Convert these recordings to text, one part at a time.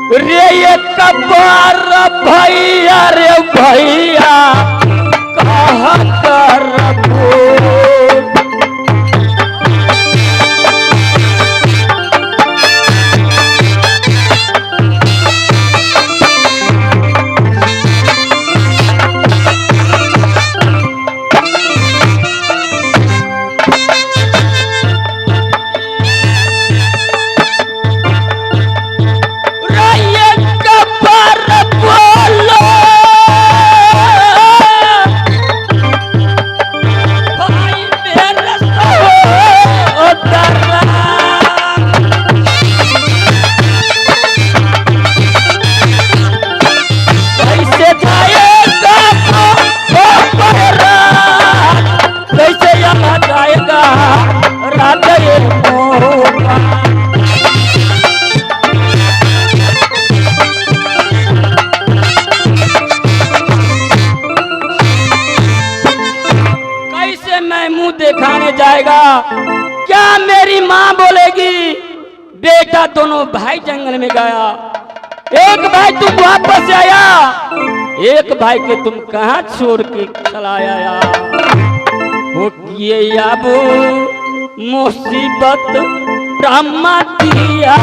रे ये कबार भैया रे भैया कहाँ करबो दिखाने जाएगा। क्या मेरी माँ बोलेगी बेटा दोनों भाई जंगल में गया, एक भाई तुम वापस आया, एक भाई के तुम कहाँ छोड़ के चला आया। वो किए अब मुसीबत ब्रह्मा दिया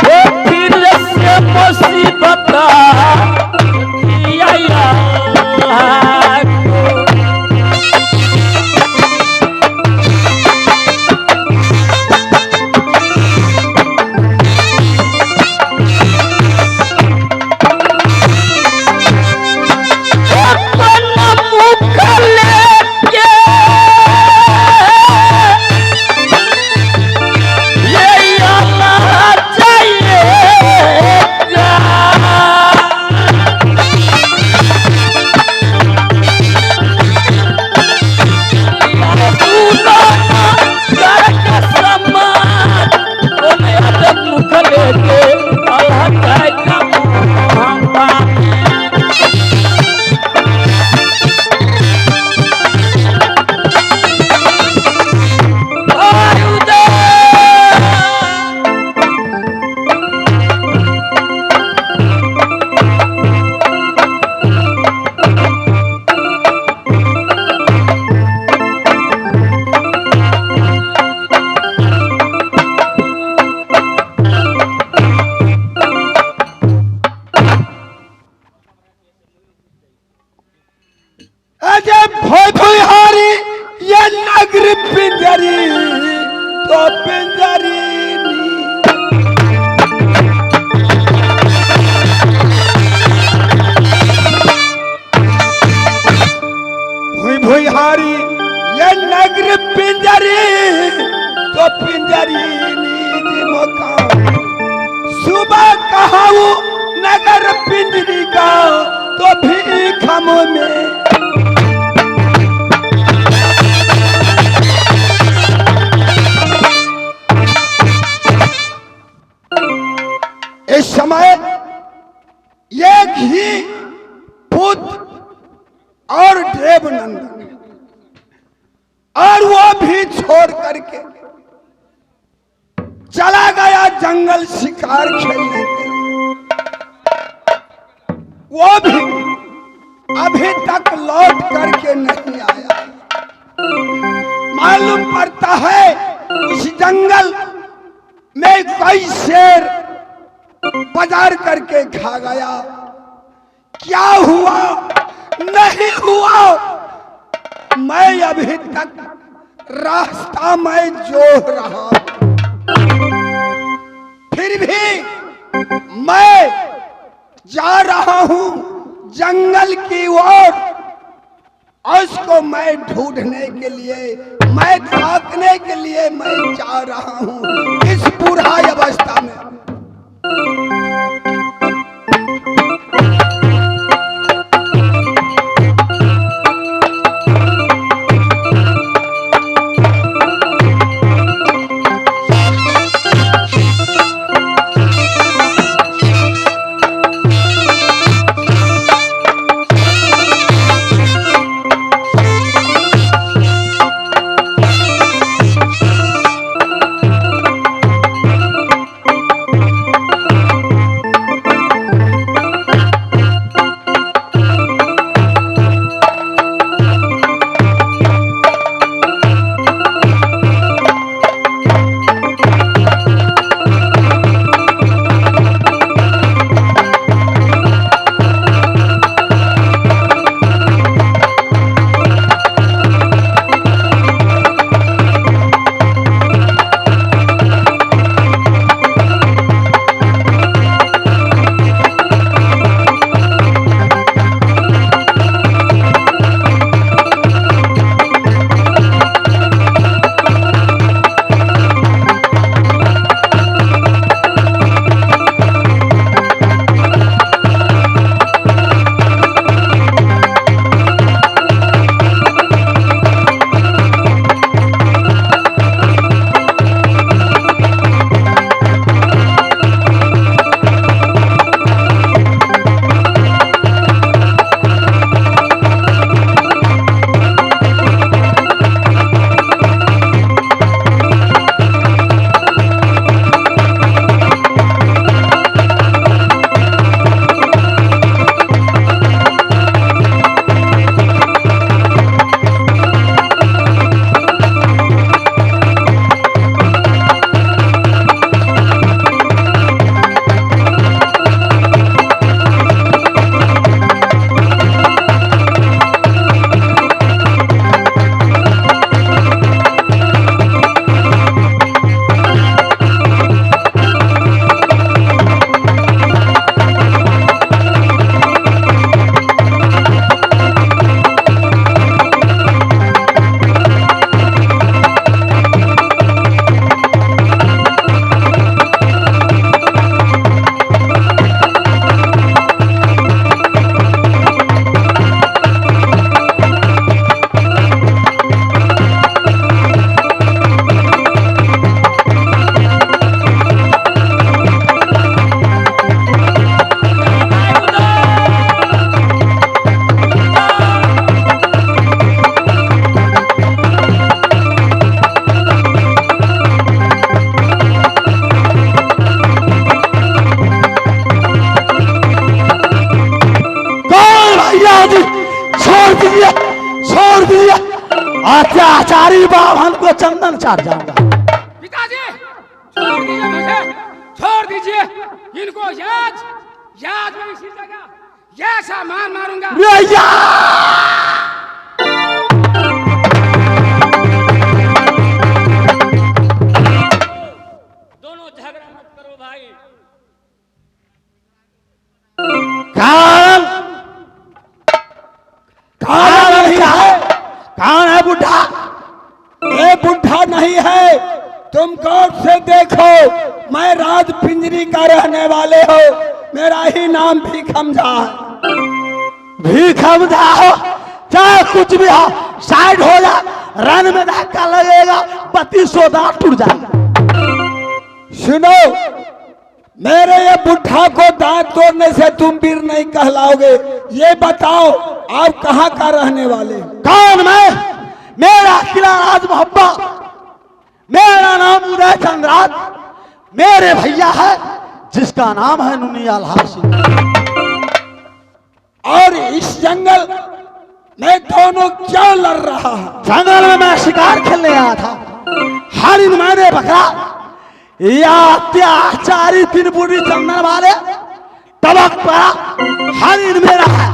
वो फिर से मुसीबत पिंजरी तो पिंजरी भुई भुई हारी ये नगर पिंजरी तो पिंजरी नीज मकान सुबह कहाऊ नगर पिंजरी का तो भी खमो में इस समय एक ही पुत्र और देवनंदन और वो भी छोड़ करके चला गया जंगल शिकार खेलने के लिए। वो भी अभी तक लौट करके नहीं आया। मालूम पड़ता है उस जंगल में कोई शेर बाजार करके खा गया। क्या हुआ नहीं हुआ मैं अभी तक रास्ता में जोह रहा, फिर भी मैं जा रहा हूं जंगल की ओर। उसको मैं ढूंढने के लिए, मैं ताकने के लिए मैं जा रहा हूं इस बुढ़ाई अवस्था में। चंदन चाट जाऊंगा। पिताजी छोड़ दीजिए मुझे, छोड़ दीजिए इनको। याद में इसी जगह ऐसा मारूंगा। दोनों झगड़ा मत करो भाई। कौन है बुढ़ा? ये बुढ़ा नहीं है, तुम गौर से देखो, मैं राज पिंजरी का रहने वाले हो, मेरा ही नाम भीखमजा है। भीखमजा हो चाहे कुछ भी हो, साइड हो जा, रन में धक्का लगेगा, 3200 दांत टूट जाएगा। सुनो, मेरे ये बुढ़ा को दांत तोड़ने से तुम वीर नहीं कहलाओगे। ये बताओ आप कहाँ का रहने वाले? कौन मैं? मेरा किला राज मोहब्बा, मेरा नाम उदय चंद्रात, मेरे भैया है जिसका नाम है नुनियाल हाशी। और इस जंगल में दोनों क्यों लड़ रहा है? जंगल में मैं शिकार खेलने आया था, हरिन मैंने पकड़ा, या अत्याचारी तीन बूढ़ी चंदन वाले टबक पड़ा, हरिन मेरा है।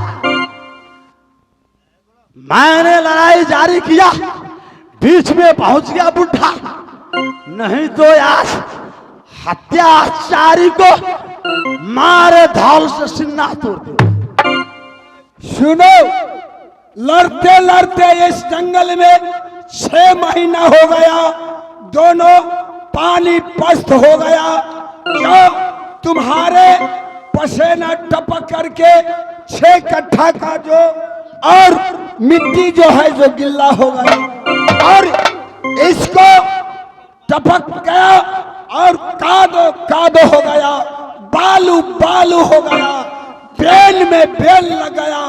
मैंने लड़ाई जारी किया, बीच में पहुंच गया बुढ़ा, नहीं तो यार हत्याचारी को मारे धौल से सिन्ना तोड़ दे। सुनो, लड़ते लड़ते इस जंगल में 6 महीना हो गया, दोनों पानी पस्त हो गया। क्यों? तुम्हारे पसीना टपक करके 6 कट्ठा का जो और मिट्टी जो है जो गिल्ला हो गया, और इसको टपक गया और कादो कादो हो गया, बालू बालू हो गया, बेल में बेल लग गया।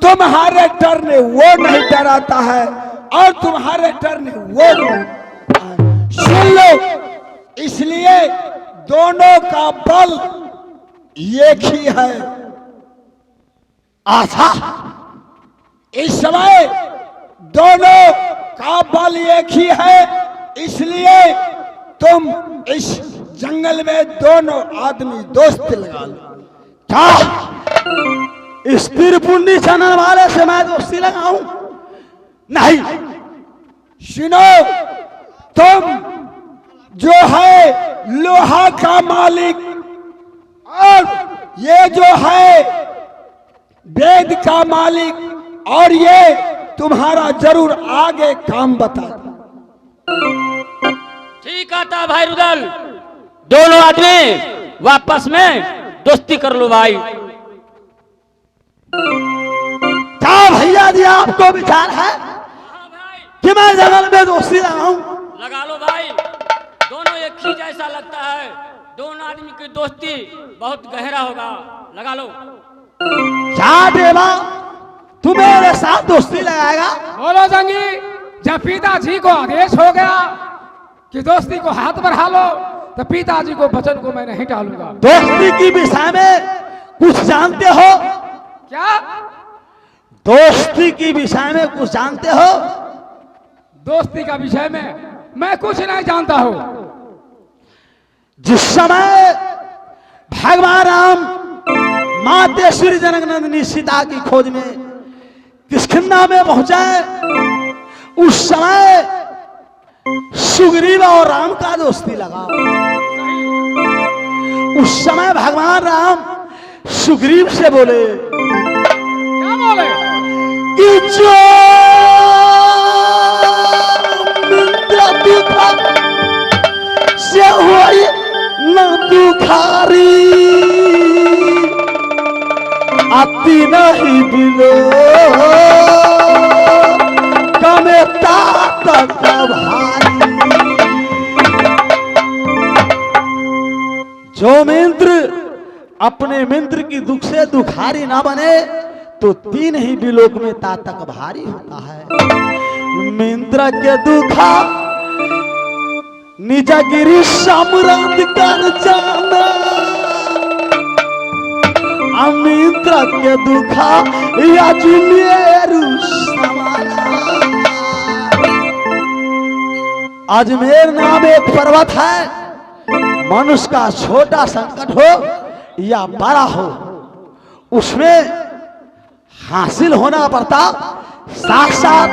तुम्हारे डरने वो नहीं डराता है और तुम्हारे डरने वो नहीं। सुन लो, इसलिए दोनों का बल एक ही है। आशा इस समय दोनों का बल एक ही है, इसलिए तुम इस जंगल में दोनों आदमी दोस्ती लगा लो। क्या इस त्रिपुंडी चनन वाले से मैं दोस्ती लगाऊं? नहीं। सुनो, तुम जो है लोहा का मालिक और ये जो है वेद का मालिक, और ये तुम्हारा जरूर आगे काम बता। ठीक आता भाई रुदल, दोनों आदमी वापस में दोस्ती कर लो भाई। क्या भैया जी आपको विचार है कि मैं जंगल में दोस्ती लगाऊं? लगा लो भाई, दोनों एक ही जैसा लगता है, दोनों आदमी की दोस्ती बहुत गहरा होगा, लगा लो। क्या देवा, तू मेरे साथ दोस्ती लगाएगा? बोलो जंगी, जब पिताजी को आदेश हो गया कि दोस्ती को हाथ बढ़ा लो, तो पिताजी को वचन को मैं नहीं टालूंगा। दोस्ती की विषय में कुछ जानते हो क्या? दोस्ती की विषय में कुछ जानते हो? दोस्ती का विषय में मैं कुछ नहीं जानता हूं। जिस समय भगवान राम मातेश्वरी जनकनंदिनी सीता की खोज में किष्किंधा में पहुंचे, उस समय सुग्रीव और राम का दोस्ती लगा। उस समय भगवान राम सुग्रीव से बोले, क्या बोले? कि जो मित्र दुखा से हुई न दुखारी, अति नहीं बिलो कमे तात भारी। जो मित्र अपने मित्र की दुख से दुखारी ना बने तो 3 ही बिलोक में तातक भारी होता है। मित्र के दुखा निज गिरी सम्राट कर जाना, मित्र के दुखा या जुलियरु समाना। अजमेर नाम एक पर्वत है। मनुष्य का छोटा संकट हो या बड़ा हो, उसमें हासिल होना पड़ता, साथ साथ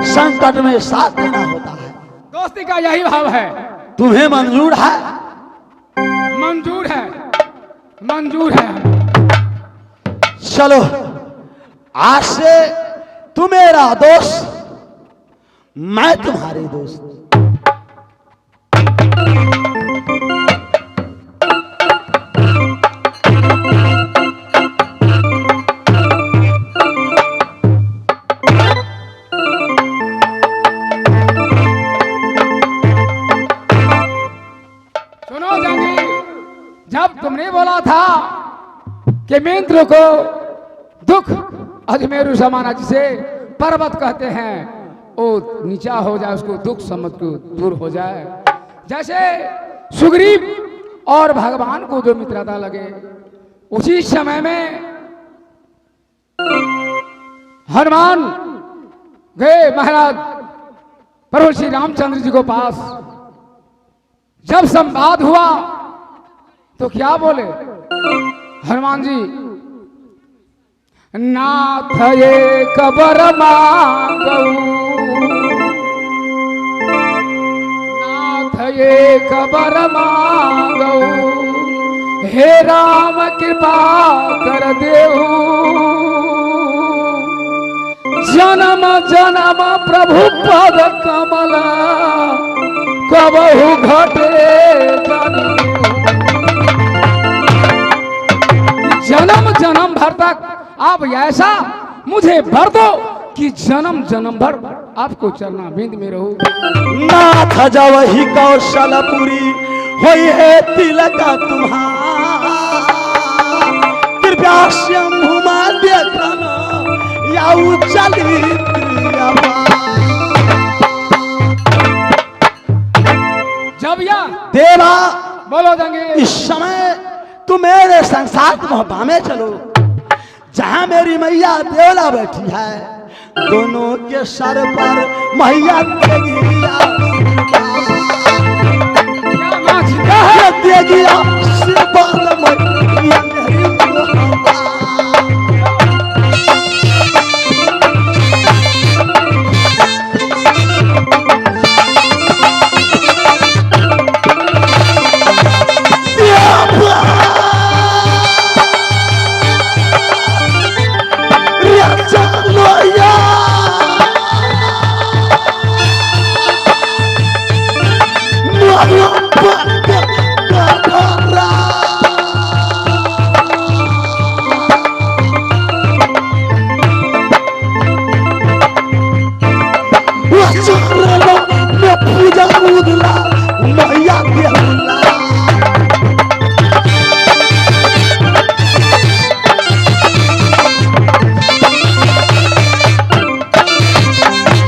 संकट में साथ देना होता है। दोस्ती का यही भाव है। तुम्हें मंजूर है? मंजूर है, मंजूर है। चलो, आज से तू मेरा दोस्त, मैं तुम्हारी दोस्त। सुनो जंगी, जब तुमने बोला था कि मित्र को दुख अजमेरू समाना, जिसे पर्वत कहते हैं, वो नीचा हो जाए, उसको दुख समझ को दूर हो जाए, जैसे सुग्रीव और भगवान को जो मित्रता लगे, उसी समय में हनुमान गए महाराज प्रभु श्री रामचंद्र जी को पास। जब संवाद हुआ तो क्या बोले हनुमान जी? नाथ ये कबर मांगऊ, नाथ ये कबर मांगऊ, हे राम कृपा कर देहु, जन्म जन्म प्रभु पद कमल कबहु घटे जन्म जन्म भर तक आप ऐसा मुझे भर दो कि जन्म जन्म भर आपको चरना बिंद में रहूं। नाथ जब ही कौशलपुरी होई है तिलक तुम्हारा, कृपया शंभु मां देखना या जब या देवा बोलो जंगे, इस समय तुम मेरे संसार मोहब्बा में चलो, जहां मेरी मैया देवला बैठी है, दोनों के सर पर मैया देगी आशीर्वाद मैया मेरी मोहब्बा।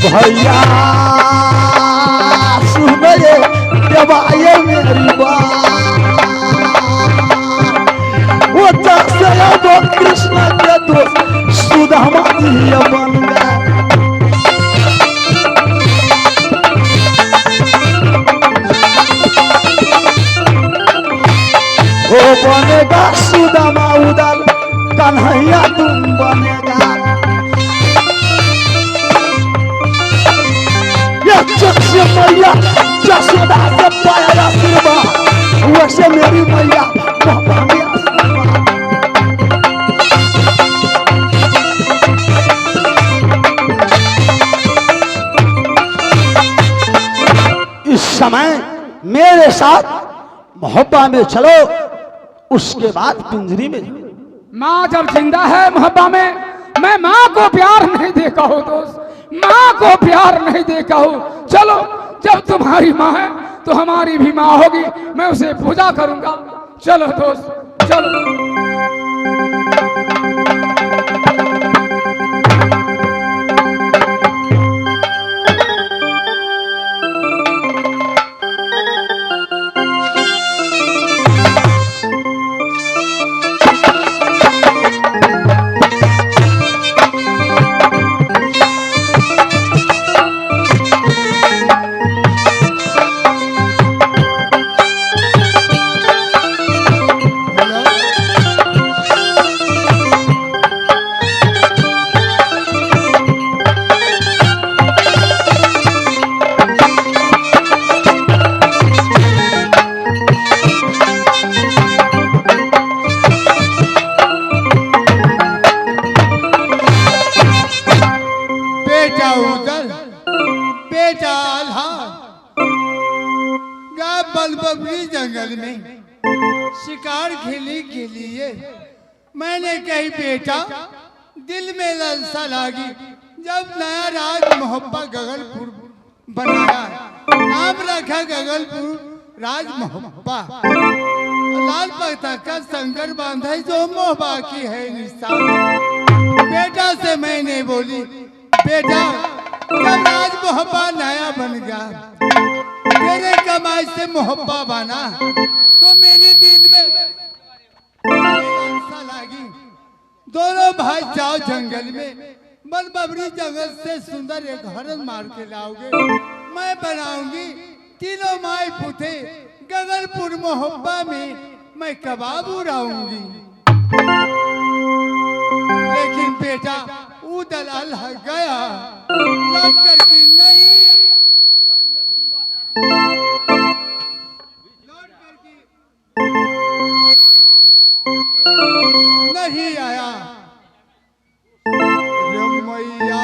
भैया सुन ये देवाये मेरी बात, वो जैसे वो कृष्ण के दोस्त सुदामा जी बन गए। वो बनेगा सुदामा उदल, कन्हैया तुम बनेगा। जैसे मैया जसोदा से पाया आशीर्वाद, वैसे मेरी मैया मोहब्बा में आशीर्वाद। इस समय मेरे साथ मोहब्बा में चलो, उसके बाद पिंजरी में जाओ। माँ जब जिंदा है मोहब्बा में, मैं माँ को प्यार नहीं देखा हो दोस्त, माँ को प्यार नहीं देखा हो। चलो, जब तुम्हारी माँ है तो हमारी भी माँ होगी, मैं उसे पूजा करूंगा। चलो दोस्त चलो। बबरी जंगल में शिकार खेलने के लिए मैंने कही बेटा दिल में लालसा लागी। जब नया राज मोहब्बा गगनपुर बनाया, नाम रखा गगनपुर राज मोहब्बा। लाल पता का संगर बांधा जो मोह बाकी है निशान। बेटा से मैंने बोली बेटा जब राज मोहब्बा नया बन गया, तेरे कमाई से मोहब्बा बना तो मेरे दिल में लालसा लागी। दोनों भाई जाओ जंगल में, बन बबरी जंगल से सुंदर एक हरण मार के लाओगे, मैं बनाऊंगी तीनों माई पुते गगनपुर मोहब्बा में मैं कबाब उड़ाऊंगी। लेकिन बेटा वो दलाल गया लौट करके नहीं आया। मैया